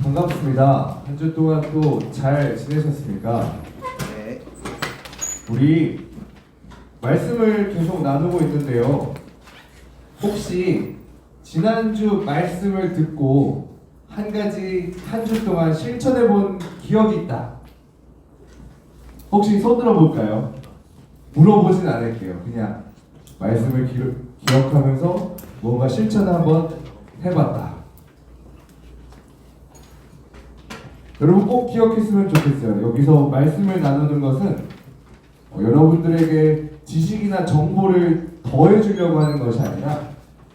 반갑습니다. 한 주 동안 또 잘 지내셨습니까? 네. 우리 말씀을 계속 나누고 있는데요. 혹시 지난주 말씀을 듣고 한 가지 한 주 동안 실천해 본 기억이 있다. 혹시 손 들어볼까요? 물어보진 않을게요. 그냥 말씀을 기억하면서 뭔가 실천을 한번 해봤다. 여러분 꼭 기억했으면 좋겠어요. 여기서 말씀을 나누는 것은 여러분들에게 지식이나 정보를 더해주려고 하는 것이 아니라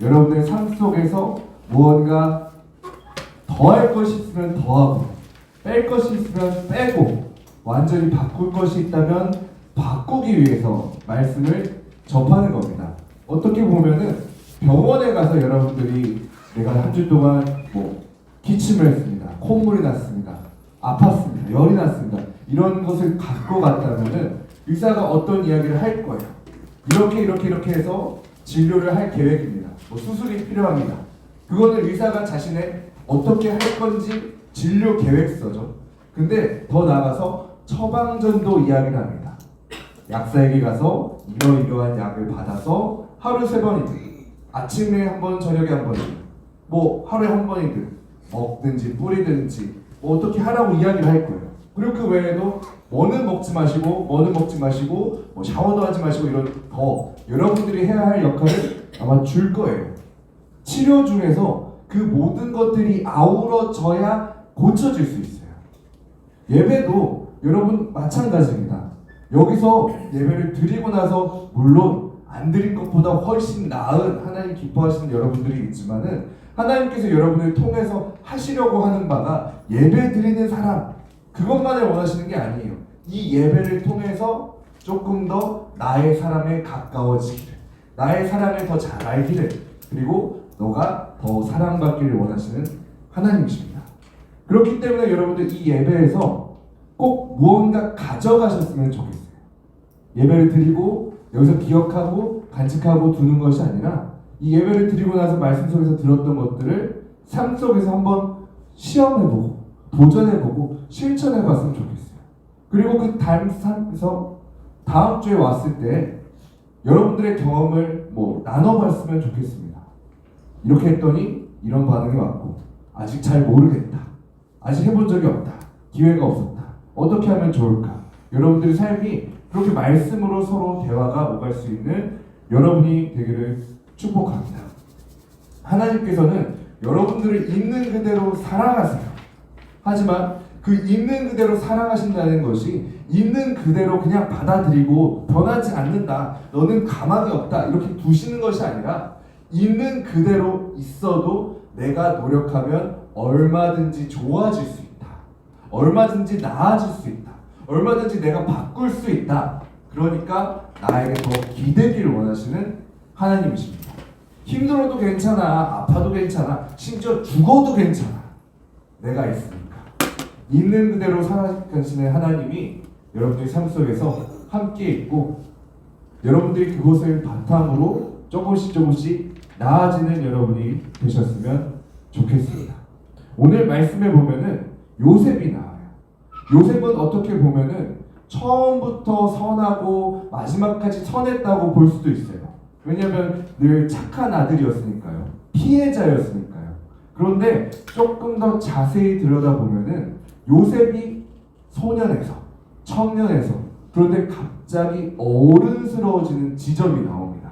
여러분의 삶 속에서 무언가 더할 것이 있으면 더하고 뺄 것이 있으면 빼고 완전히 바꿀 것이 있다면 바꾸기 위해서 말씀을 접하는 겁니다. 어떻게 보면은 병원에 가서 여러분들이 내가 한 주 동안 기침을 했습니다. 콧물이 났습니다. 아팠습니다. 열이 났습니다. 이런 것을 갖고 갔다면은 의사가 어떤 이야기를 할 거예요. 이렇게 해서 진료를 할 계획입니다. 수술이 필요합니다. 그거는 의사가 자신의 어떻게 할 건지 진료 계획서죠. 근데 더 나아가서 처방전도 이야기를 합니다. 약사에게 가서 이러이러한 약을 받아서 하루 3번이든 아침에 한 번, 저녁에 한 번이든 하루에 한 번이든 먹든지 뿌리든지 어떻게 하라고 이야기를 할 거예요. 그리고 그 외에도 뭐는 먹지 마시고 샤워도 하지 마시고 이런 더 여러분들이 해야 할 역할을 아마 줄 거예요. 치료 중에서 그 모든 것들이 아우러져야 고쳐질 수 있어요. 예배도 여러분 마찬가지입니다. 여기서 예배를 드리고 나서 물론 안 드린 것보다 훨씬 나은 하나님 기뻐하시는 여러분들이 있지만은 하나님께서 여러분을 통해서 하시려고 하는 바가 예배 드리는 사람 그것만을 원하시는 게 아니에요. 이 예배를 통해서 조금 더 나의 사람에 가까워지기를, 나의 사랑을 더 잘 알기를, 그리고 너가 더 사랑받기를 원하시는 하나님이십니다. 그렇기 때문에 여러분들 이 예배에서 꼭 무언가 가져가셨으면 좋겠어요. 예배를 드리고 여기서 기억하고 간직하고 두는 것이 아니라 이 예배를 드리고 나서 말씀 속에서 들었던 것들을 삶 속에서 한번 시험해보고 도전해보고 실천해봤으면 좋겠어요. 그리고 그 삶에서 다음 주에 왔을 때 여러분들의 경험을 나눠봤으면 좋겠습니다. 이렇게 했더니 이런 반응이 왔고 아직 잘 모르겠다. 아직 해본 적이 없다. 기회가 없었다. 어떻게 하면 좋을까? 여러분들의 삶이 그렇게 말씀으로 서로 대화가 오갈 수 있는 여러분이 되기를 축복합니다. 하나님께서는 여러분들을 있는 그대로 사랑하세요. 하지만 그 있는 그대로 사랑하신다는 것이 있는 그대로 그냥 받아들이고 변하지 않는다. 너는 가망이 없다. 이렇게 두시는 것이 아니라 있는 그대로 있어도 내가 노력하면 얼마든지 좋아질 수 있다. 얼마든지 나아질 수 있다. 얼마든지 내가 바꿀 수 있다. 그러니까 나에게 더 기대기를 원하시는 하나님이십니다. 힘들어도 괜찮아. 아파도 괜찮아. 심지어 죽어도 괜찮아. 내가 있으니까. 있는 그대로 살아가시는 하나님이 여러분들의 삶 속에서 함께 있고 여러분들이 그것을 바탕으로 조금씩 나아지는 여러분이 되셨으면 좋겠습니다. 오늘 말씀에 보면은 요셉이 나와요. 요셉은 어떻게 보면은 처음부터 선하고 마지막까지 선했다고 볼 수도 있어요. 왜냐하면 늘 착한 아들이었으니까요. 피해자였으니까요. 그런데 조금 더 자세히 들여다보면은 요셉이 소년에서 청년에서 그런데 갑자기 어른스러워지는 지점이 나옵니다.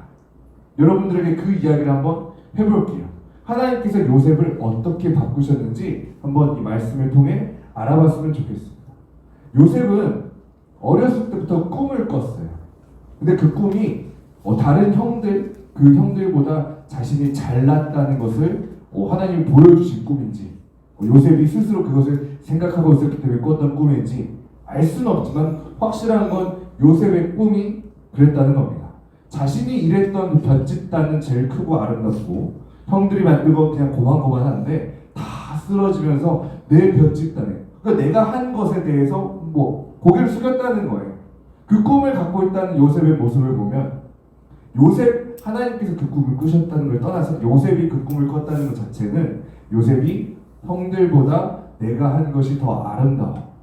여러분들에게 그 이야기를 한번 해볼게요. 하나님께서 요셉을 어떻게 바꾸셨는지 한번 이 말씀을 통해 알아봤으면 좋겠습니다. 요셉은 어렸을 때부터 꿈을 꿨어요. 근데 그 꿈이 다른 그 형들보다 자신이 잘났다는 것을 하나님이 보여주신 꿈인지 요셉이 스스로 그것을 생각하고 있었기 때문에 꿨던 꿈인지 알 수는 없지만 확실한 건 요셉의 꿈이 그랬다는 겁니다. 자신이 일했던 볏집단은 제일 크고 아름답고 형들이 만든 건 그냥 고만고만한데 다 쓰러지면서 내 볏집단에 그러니까 내가 한 것에 대해서 고개를 숙였다는 거예요. 그 꿈을 갖고 있다는 요셉의 모습을 보면 하나님께서 그 꿈을 꾸셨다는 걸 떠나서 요셉이 그 꿈을 꿨다는 것 자체는 요셉이 형들보다 내가 한 것이 더 아름다워.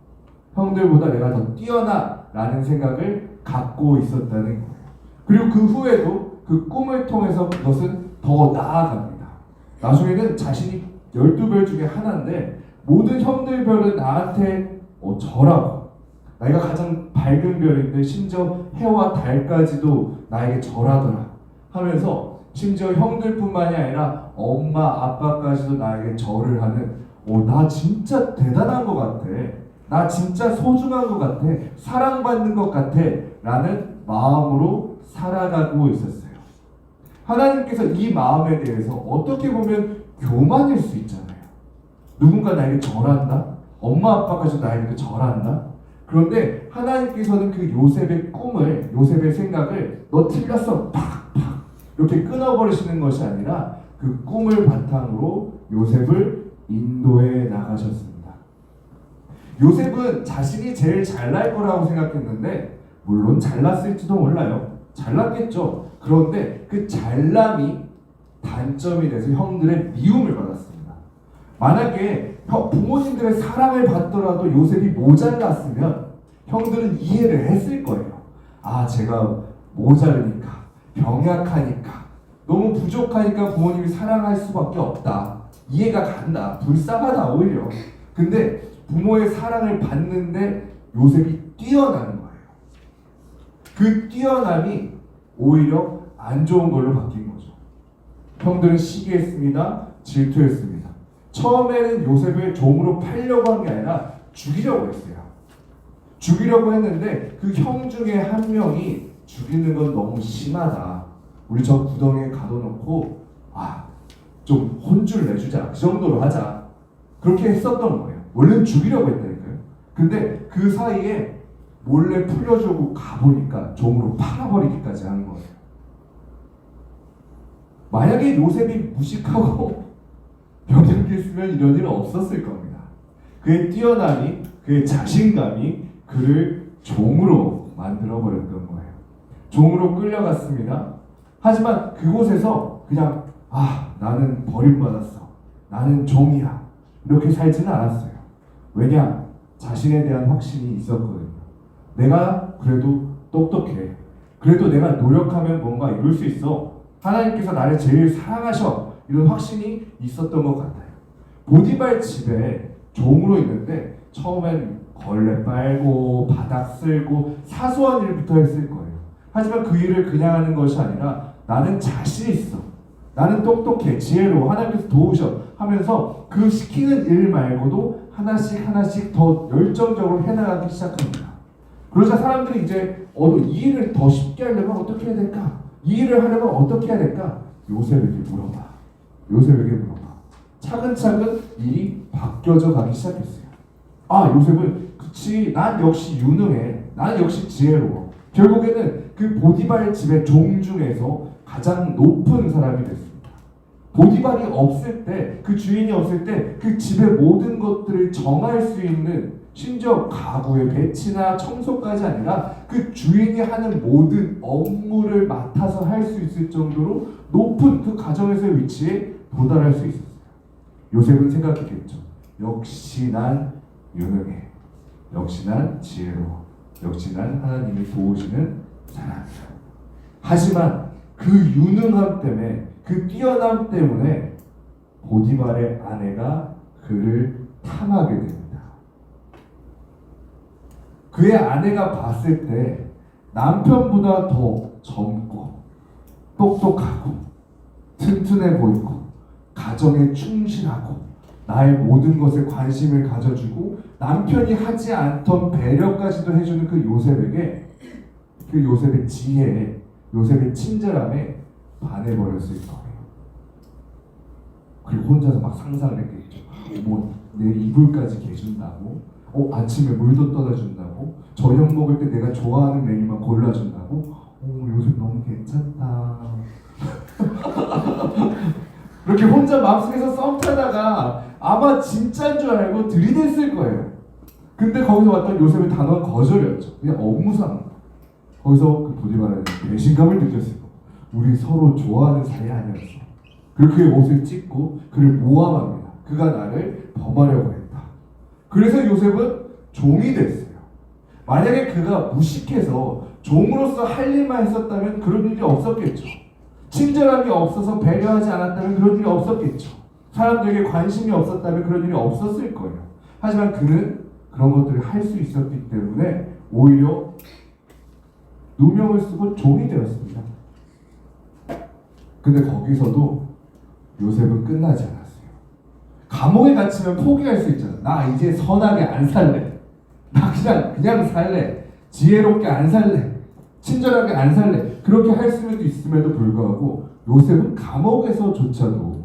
형들보다 내가 더 뛰어나 라는 생각을 갖고 있었다는 거예요. 그리고 그 후에도 그 꿈을 통해서 그것은 더 나아갑니다. 나중에는 자신이 12별 중에 하나인데 모든 형들 별은 나한테 절하고 나이가 가장 밝은 별인데 심지어 해와 달까지도 나에게 절하더라 하면서 심지어 형들뿐만이 아니라 엄마 아빠까지도 나에게 절을 하는 나 진짜 대단한 것 같아. 나 진짜 소중한 것 같아. 사랑받는 것 같아. 라는 마음으로 살아가고 있었어요. 하나님께서 이 마음에 대해서 어떻게 보면 교만일 수 있잖아요. 누군가 나에게 절한다? 엄마 아빠까지 나에게 절한다? 그런데 하나님께서는 그 요셉의 꿈을, 요셉의 생각을 너 틀렸어 팍팍 이렇게 끊어버리시는 것이 아니라 그 꿈을 바탕으로 요셉을 인도해 나가셨습니다. 요셉은 자신이 제일 잘날 거라고 생각했는데 물론 잘났을지도 몰라요. 잘났겠죠. 그런데 그 잘남이 단점이 돼서 형들의 미움을 받았습니다. 만약에 부모님들의 사랑을 받더라도 요셉이 모자랐으면 형들은 이해를 했을 거예요. 제가 모자르니까, 병약하니까, 너무 부족하니까 부모님이 사랑할 수밖에 없다. 이해가 간다. 불쌍하다 오히려. 근데 부모의 사랑을 받는데 요셉이 뛰어나는 거예요. 그 뛰어남이 오히려 안 좋은 걸로 바뀐 거죠. 형들은 시기했습니다. 질투했습니다. 처음에는 요셉을 종으로 팔려고 한 게 아니라 죽이려고 했어요. 죽이려고 했는데 그 형 중에 한 명이 죽이는 건 너무 심하다. 우리 저 구덩이에 가둬놓고 좀 혼쭐 내주자. 그 정도로 하자. 그렇게 했었던 거예요. 원래는 죽이려고 했다니까요. 근데 그 사이에 몰래 풀려주고 가보니까 종으로 팔아버리기까지 한 거예요. 만약에 요셉이 무식하고 병약했으면 이런 일은 없었을 겁니다. 그의 뛰어남이, 그의 자신감이 그를 종으로 만들어버렸던 거예요. 종으로 끌려갔습니다. 하지만 그곳에서 그냥 나는 버림받았어. 나는 종이야. 이렇게 살지는 않았어요. 왜냐? 자신에 대한 확신이 있었거든요. 내가 그래도 똑똑해. 그래도 내가 노력하면 뭔가 이룰 수 있어. 하나님께서 나를 제일 사랑하셔. 이런 확신이 있었던 것 같아요. 보디발 집에 종으로 있는데 처음엔 걸레 빨고 바닥 쓸고 사소한 일부터 했을 거예요. 하지만 그 일을 그냥 하는 것이 아니라 나는 자신 있어. 나는 똑똑해. 지혜로워. 하나님께서 도우셔. 하면서 그 시키는 일 말고도 하나씩 더 열정적으로 해나가기 시작합니다. 그러자 사람들이 이제 이 일을 더 쉽게 하려면 어떻게 해야 될까? 이 일을 하려면 어떻게 해야 될까? 요셉에게 물어봐. 차근차근 일이 바뀌어져 가기 시작했어요. 요셉은 그치, 난 역시 유능해. 난 역시 지혜로워. 결국에는 그 보디발 집의 종 중에서 가장 높은 사람이 됐습니다. 보디발이 없을 때, 그 주인이 없을 때 그 집의 모든 것들을 정할 수 있는, 심지어 가구의 배치나 청소까지 아니라 그 주인이 하는 모든 업무를 맡아서 할 수 있을 정도로 높은 그 가정에서의 위치에 도달할 수 있었어요. 요셉은 생각했겠죠. 역시 난 유능해. 역시 난 지혜로워. 역시 난 하나님이 도우시는 사람이야. 하지만 그 유능함 때문에, 그 뛰어남 때문에 보디발의 아내가 그를 탐하게 됩니다. 그의 아내가 봤을 때 남편보다 더 젊고 똑똑하고 튼튼해 보이고 가정에 충실하고 나의 모든 것에 관심을 가져주고 남편이 하지 않던 배려까지도 해주는 그 요셉에게, 그 요셉의 지혜에, 요셉의 친절함에 반해버렸을 거예요. 그리고 혼자서 막 상상을 했겠죠. 내 이불까지 개준다고, 아침에 물도 떠다 준다고, 저녁 먹을 때 내가 좋아하는 메뉴만 골라준다고, 요셉 너무 괜찮다. 그렇게 혼자 마음속에서 썸 타다가 아마 진짜인 줄 알고 들이댔을 거예요. 근데 거기서 왔던 요셉의 단어는 거절이었죠. 그냥 업무상. 거기서 그 보디발은 배신감을 느꼈어요. 우리 서로 좋아하는 사이 아니었어. 그리고 그의 옷을 찢고 그를 모함합니다. 그가 나를 범하려고 했다. 그래서 요셉은 종이 됐어요. 만약에 그가 무식해서 종으로서 할 일만 했었다면 그런 일이 없었겠죠. 친절함이 없어서 배려하지 않았다면 그런 일이 없었겠죠. 사람들에게 관심이 없었다면 그런 일이 없었을 거예요. 하지만 그는 그런 것들을 할 수 있었기 때문에 오히려 누명을 쓰고 종이 되었습니다. 근데 거기서도 요셉은 끝나지 않았어요. 감옥에 갇히면 포기할 수 있잖아. 나 이제 선하게 안 살래. 나 그냥 살래. 지혜롭게 안 살래. 친절하게 안 살래. 그렇게 할 수도 있음에도 불구하고 요셉은 감옥에서조차도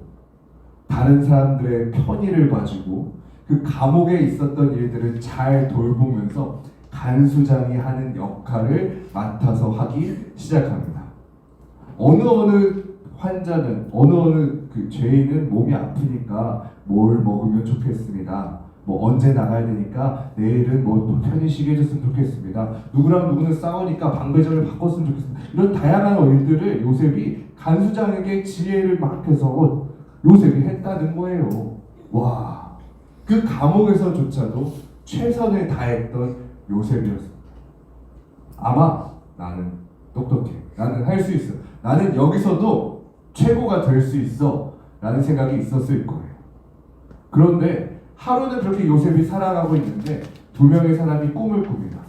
다른 사람들의 편의를 봐주고 그 감옥에 있었던 일들을 잘 돌보면서 간수장이 하는 역할을 맡아서 하기 시작합니다. 어느 환자는 어느 그 죄인은 몸이 아프니까 뭘 먹으면 좋겠습니다. 뭐 언제 나가야 되니까 내일은 뭐 편히 쉬게 해줬으면 좋겠습니다. 누구랑 누구는 싸우니까 방배전을 바꿨으면 좋겠습니다. 이런 다양한 일들을 요셉이 간수장에게 지혜를 막 해서 요셉이 했다는 거예요. 와, 그 감옥에서조차도 최선을 다했던 요셉이었습니다. 아마 나는 똑똑해. 나는 할 수 있어. 나는 여기서도 최고가 될 수 있어. 라는 생각이 있었을 거예요. 그런데 하루는 그렇게 요셉이 살아가고 있는데 두 명의 사람이 꿈을 꿉니다.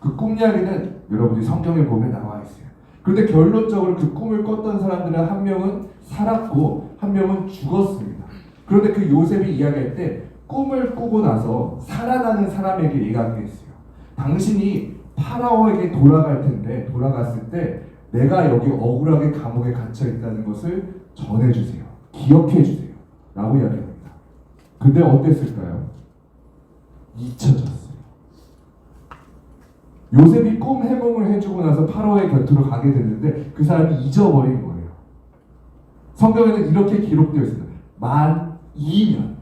그 꿈 이야기는 여러분들이 성경에 보면 나와 있어요. 그런데 결론적으로 그 꿈을 꿨던 사람들은 한 명은 살았고 한 명은 죽었습니다. 그런데 그 요셉이 이야기할 때 꿈을 꾸고 나서 살아나는 사람에게 얘기한 게 있어요. 당신이 파라오에게 돌아갈 텐데 돌아갔을 때 내가 여기 억울하게 감옥에 갇혀 있다는 것을 전해주세요. 기억해주세요. 라고 이야기합니다. 근데 어땠을까요? 잊혀졌어요. 요셉이 꿈 해몽을 해주고 나서 파라오의 곁으로 가게 됐는데 그 사람이 잊어버린 거예요. 성경에는 이렇게 기록되어 있습니다. 만 2년.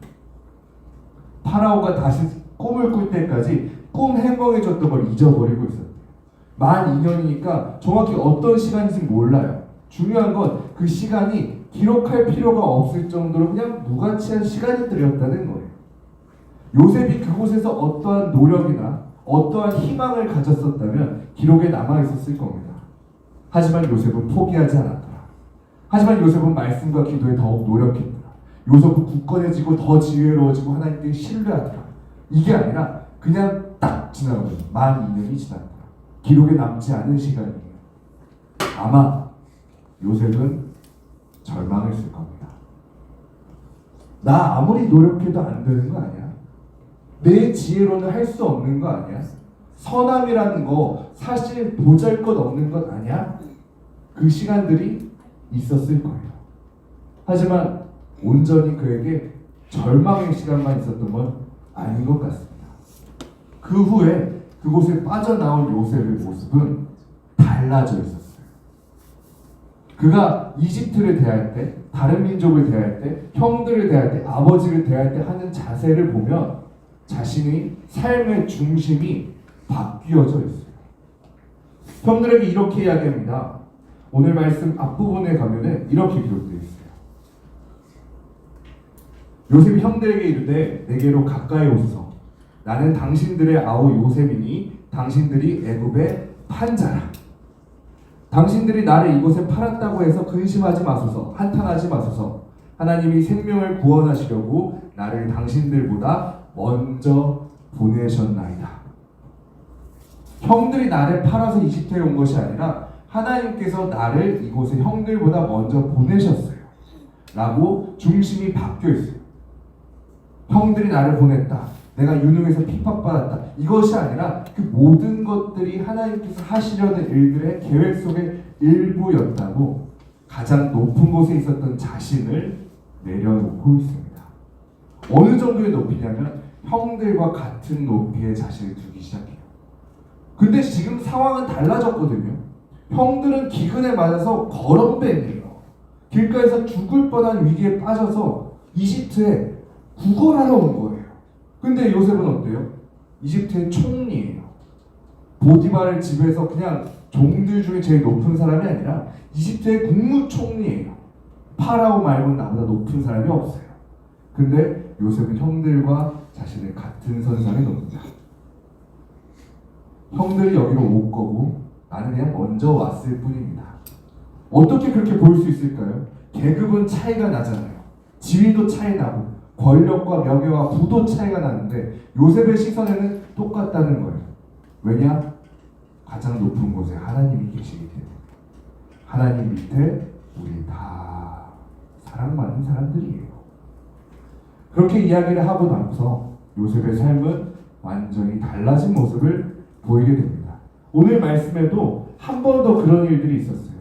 파라오가 다시 꿈을 꿀 때까지 꿈 해몽해줬던 걸 잊어버리고 있었대요. 만 2년이니까 정확히 어떤 시간인지 몰라요. 중요한 건 그 시간이 기록할 필요가 없을 정도로 그냥 무가치한 시간들이었다는 거예요. 요셉이 그곳에서 어떠한 노력이나 어떠한 희망을 가졌었다면 기록에 남아있었을 겁니다. 하지만 요셉은 포기하지 않았더라. 하지만 요셉은 말씀과 기도에 더욱 노력했더라. 요셉은 굳건해지고 더 지혜로워지고 하나님께 신뢰하더라. 이게 아니라 그냥 딱 지나가버려. 만 2년이 지났더라. 기록에 남지 않은 시간이에요. 아마 요셉은 절망했을 겁니다. 나 아무리 노력해도 안 되는 거 아니야? 내 지혜로는 할 수 없는 거 아니야? 선함이라는 거 사실 보잘것없는 것 아니야? 그 시간들이 있었을 거예요. 하지만 온전히 그에게 절망의 시간만 있었던 건 아닌 것 같습니다. 그 후에 그곳에 빠져나온 요셉의 모습은 달라져 있었어요. 그가 이집트를 대할 때, 다른 민족을 대할 때, 형들을 대할 때, 아버지를 대할 때 하는 자세를 보면 자신의 삶의 중심이 바뀌어져 있어요. 형들에게 이렇게 이야기합니다. 오늘 말씀 앞부분에 가면은 이렇게 기록되어 있어요. 요셉이 형들에게 이르되 내게로 가까이 오소서. 나는 당신들의 아우 요셉이니 당신들이 애굽의 판자라. 당신들이 나를 이곳에 팔았다고 해서 근심하지 마소서. 한탄하지 마소서. 하나님이 생명을 구원하시려고 나를 당신들보다 먼저 보내셨나이다. 형들이 나를 팔아서 이집트에 온 것이 아니라 하나님께서 나를 이곳에 형들보다 먼저 보내셨어요. 라고 중심이 바뀌어 있어요. 형들이 나를 보냈다. 내가 유능해서 핍박받았다. 이것이 아니라 그 모든 것들이 하나님께서 하시려는 일들의 계획 속의 일부였다고 가장 높은 곳에 있었던 자신을 내려놓고 있습니다. 어느 정도의 높이냐면 형들과 같은 높이의 자신을 두기 시작해요. 근데 지금 상황은 달라졌거든요. 형들은 기근에 맞아서 거렁뱅이에요. 길가에서 죽을 뻔한 위기에 빠져서 이집트에 구걸하러 온 거예요. 근데 요셉은 어때요? 이집트의 총리예요. 보디발의 집에서 그냥 종들 중에 제일 높은 사람이 아니라 이집트의 국무총리예요. 파라오 말고는 나보다 높은 사람이 없어요. 근데 요셉은 형들과 자신을 같은 선상에 놓는다. 형들이 여기로 올 거고 나는 그냥 먼저 왔을 뿐입니다. 어떻게 그렇게 보일 수 있을까요? 계급은 차이가 나잖아요. 지위도 차이 나고 권력과 명예와 부도 차이가 나는데 요셉의 시선에는 똑같다는 거예요. 왜냐? 가장 높은 곳에 하나님이 계시기 때문에. 하나님 밑에 우리 다 사랑받는 사람들이에요. 그렇게 이야기를 하고 나서 요셉의 삶은 완전히 달라진 모습을 보이게 됩니다. 오늘 말씀에도 한 번 더 그런 일들이 있었어요.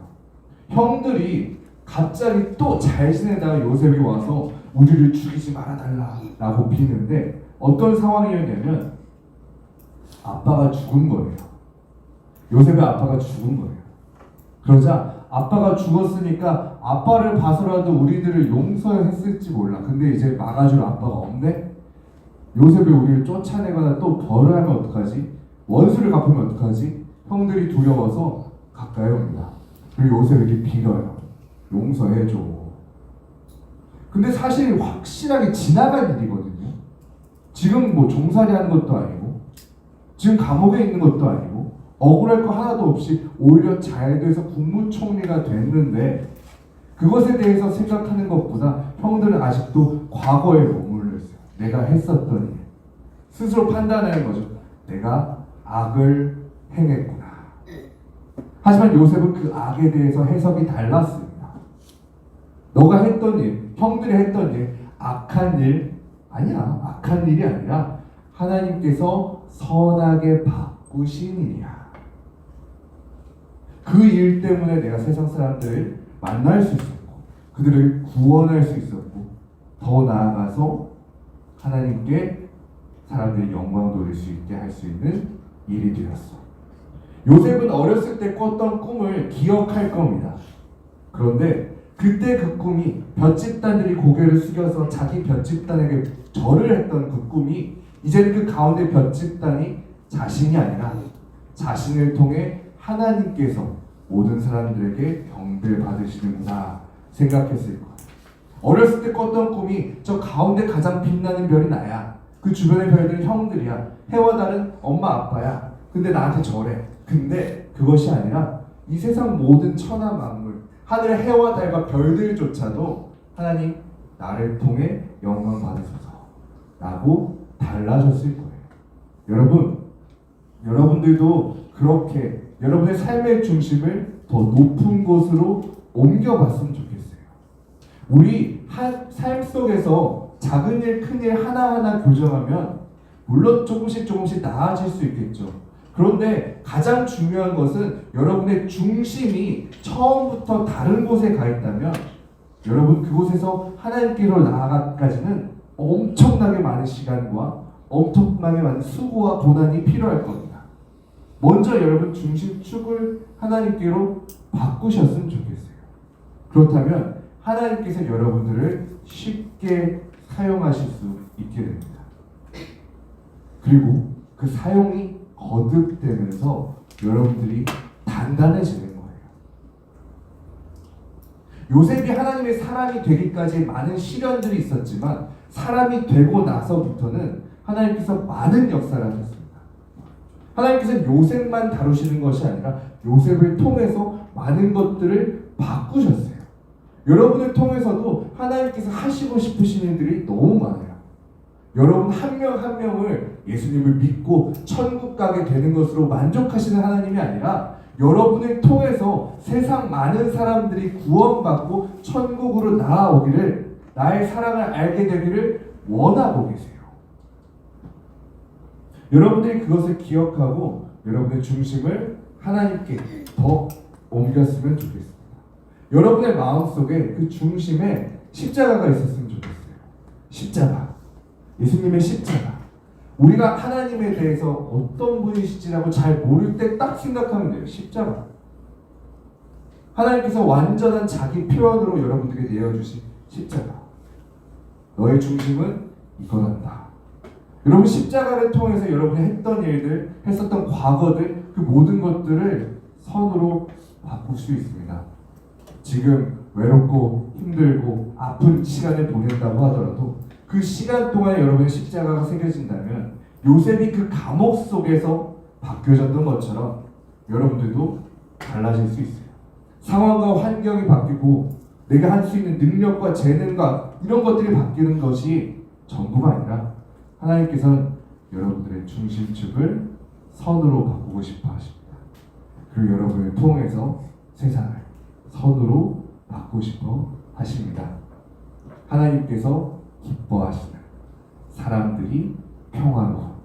형들이 갑자기 또 잘 지내다가 요셉이 와서 우리를 죽이지 말아달라 라고 비는데 어떤 상황이었냐면 아빠가 죽은 거예요. 요셉의 아빠가 죽은 거예요. 그러자 아빠가 죽었으니까 아빠를 봐서라도 우리들을 용서했을지 몰라. 근데 이제 막아줄 아빠가 없네? 요셉이 우리를 쫓아내거나 또 벌을 하면 어떡하지? 원수를 갚으면 어떡하지? 형들이 두려워서 가까이 옵니다. 그리고 요셉에게 빌어요. 용서해줘. 근데 사실 확실하게 지나간 일이거든요. 지금 뭐 종살이 하는 것도 아니고 지금 감옥에 있는 것도 아니고 억울할 거 하나도 없이 오히려 잘 돼서 국무총리가 됐는데 그것에 대해서 생각하는 것보다 형들은 아직도 과거에 머물러 있어요. 내가 했었던 일. 스스로 판단하는 거죠. 내가 악을 행했구나. 하지만 요셉은 그 악에 대해서 해석이 달랐습니다. 너가 했던 일, 형들이 했던 일, 악한 일 아니야. 악한 일이 아니라 하나님께서 선하게 바꾸신 일이야. 그 일 때문에 내가 세상 사람들을 만날 수 있었고 그들을 구원할 수 있었고 더 나아가서 하나님께 사람들의 영광 돌릴 수 있게 할 수 있는 일이 되었어. 요셉은 어렸을 때 꿨던 꿈을 기억할 겁니다. 그런데 그때 그 꿈이 볏집단들이 고개를 숙여서 자기 볏집단에게 절을 했던 그 꿈이 이제는 그 가운데 볏집단이 자신이 아니라 자신을 통해 하나님께서 모든 사람들에게 경배 받으시는구나 생각했을 거예요. 어렸을 때 꿨던 꿈이 저 가운데 가장 빛나는 별이 나야. 그 주변의 별들은 형들이야. 해와 달은 엄마 아빠야. 근데 나한테 절해. 근데 그것이 아니라 이 세상 모든 천하 만물, 하늘의 해와 달과 별들조차도 하나님 나를 통해 영광 받으소서 라고 달라졌을 거예요. 여러분들도 그렇게 여러분의 삶의 중심을 더 높은 곳으로 옮겨봤으면 좋겠어요. 우리 삶 속에서 작은 일, 큰 일 하나하나 교정하면 물론 조금씩 나아질 수 있겠죠. 그런데 가장 중요한 것은 여러분의 중심이 처음부터 다른 곳에 가 있다면 여러분 그곳에서 하나님께로 나아가기까지는 엄청나게 많은 시간과 엄청나게 많은 수고와 고난이 필요할 겁니다. 먼저 여러분 중심축을 하나님께로 바꾸셨으면 좋겠어요. 그렇다면 하나님께서 여러분들을 쉽게 사용하실 수 있게 됩니다. 그리고 그 사용이 거듭되면서 여러분들이 단단해지는 거예요. 요셉이 하나님의 사람이 되기까지 많은 시련들이 있었지만 사람이 되고 나서부터는 하나님께서 많은 역사를 하셨습니다. 하나님께서 요셉만 다루시는 것이 아니라 요셉을 통해서 많은 것들을 바꾸셨어요. 여러분을 통해서도 하나님께서 하시고 싶으신 일들이 너무 많아요. 여러분 한 명 한 명을 예수님을 믿고 천국 가게 되는 것으로 만족하시는 하나님이 아니라 여러분을 통해서 세상 많은 사람들이 구원받고 천국으로 나아오기를, 나의 사랑을 알게 되기를 원하고 계세요. 여러분들이 그것을 기억하고 여러분의 중심을 하나님께 더 옮겼으면 좋겠습니다. 여러분의 마음속에 그 중심에 십자가가 있었으면 좋겠어요. 십자가, 예수님의 십자가. 우리가 하나님에 대해서 어떤 분이시지라고 잘 모를 때 딱 생각하면 돼요. 십자가. 하나님께서 완전한 자기 표현으로 여러분들에게 내어주신 십자가. 너의 중심은 이거란다. 여러분 십자가를 통해서 여러분이 했던 일들, 했었던 과거들, 그 모든 것들을 선으로 바꿀 수 있습니다. 지금 외롭고 힘들고 아픈 시간을 보낸다고 하더라도 그 시간 동안 여러분의 십자가가 새겨진다면 요셉이 그 감옥 속에서 바뀌어졌던 것처럼 여러분들도 달라질 수 있어요. 상황과 환경이 바뀌고 내가 할 수 있는 능력과 재능과 이런 것들이 바뀌는 것이 전부가 아니라 하나님께서는 여러분들의 중심축을 선으로 바꾸고 싶어 하십니다. 그리고 여러분을 통해서 세상을 선으로 바꾸고 싶어 하십니다. 하나님께서 기뻐하시는 사람들이 평화로운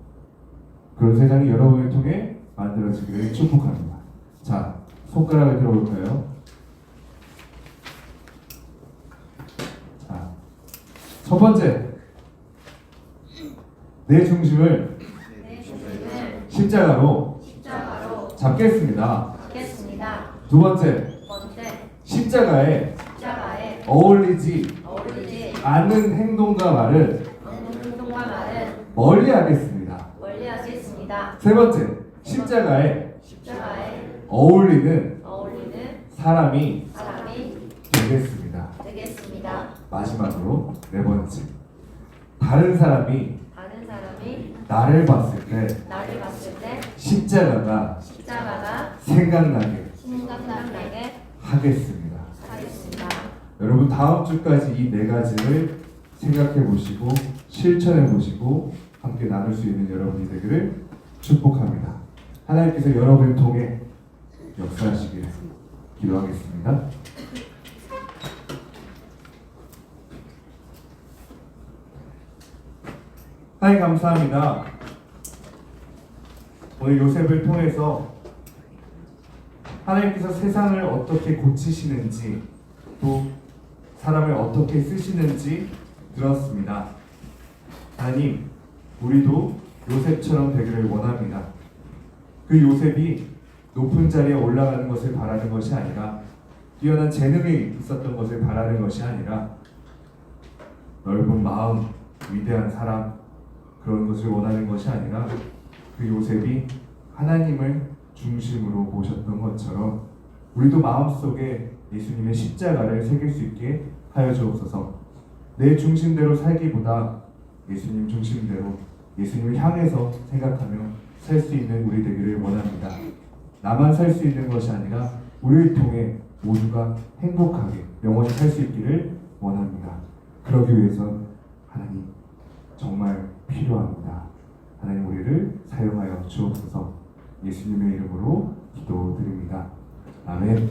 그런 세상이 여러분을 통해 만들어지기를 축복합니다. 자, 손가락을 들어볼까요? 자, 첫 번째, 내 중심을 십자가로 잡겠습니다. 두 번째, 십자가에 어울리지 않는 행동과 말을 멀리하겠습니다. 세 번째, 십자가에 어울리는 사람이 되겠습니다. 마지막으로 네 번째, 다른 사람이 나를 봤을 때 십자가가 생각나게 하겠습니다. 여러분 다음 주까지 이 네 가지를 생각해 보시고 실천해 보시고 함께 나눌 수 있는 여러분이 되기를 축복합니다. 하나님께서 여러분을 통해 역사하시기를 기도하겠습니다. 하나님 감사합니다. 오늘 요셉을 통해서 하나님께서 세상을 어떻게 고치시는지 또 사람을 어떻게 쓰시는지 들었습니다. 하나님, 우리도 요셉처럼 되기를 원합니다. 그 요셉이 높은 자리에 올라가는 것을 바라는 것이 아니라 뛰어난 재능이 있었던 것을 바라는 것이 아니라 넓은 마음, 위대한 사람 그런 것을 원하는 것이 아니라 그 요셉이 하나님을 중심으로 모셨던 것처럼 우리도 마음속에 예수님의 십자가를 새길 수 있게 하여 주옵소서. 내 중심대로 살기보다 예수님 중심대로 예수님을 향해서 생각하며 살 수 있는 우리 되기를 원합니다. 나만 살 수 있는 것이 아니라 우리를 통해 모두가 행복하게 영원히 살 수 있기를 원합니다. 그러기 위해선 하나님 정말 필요합니다. 하나님 우리를 사용하여 주옵소서. 예수님의 이름으로 기도드립니다. 아멘.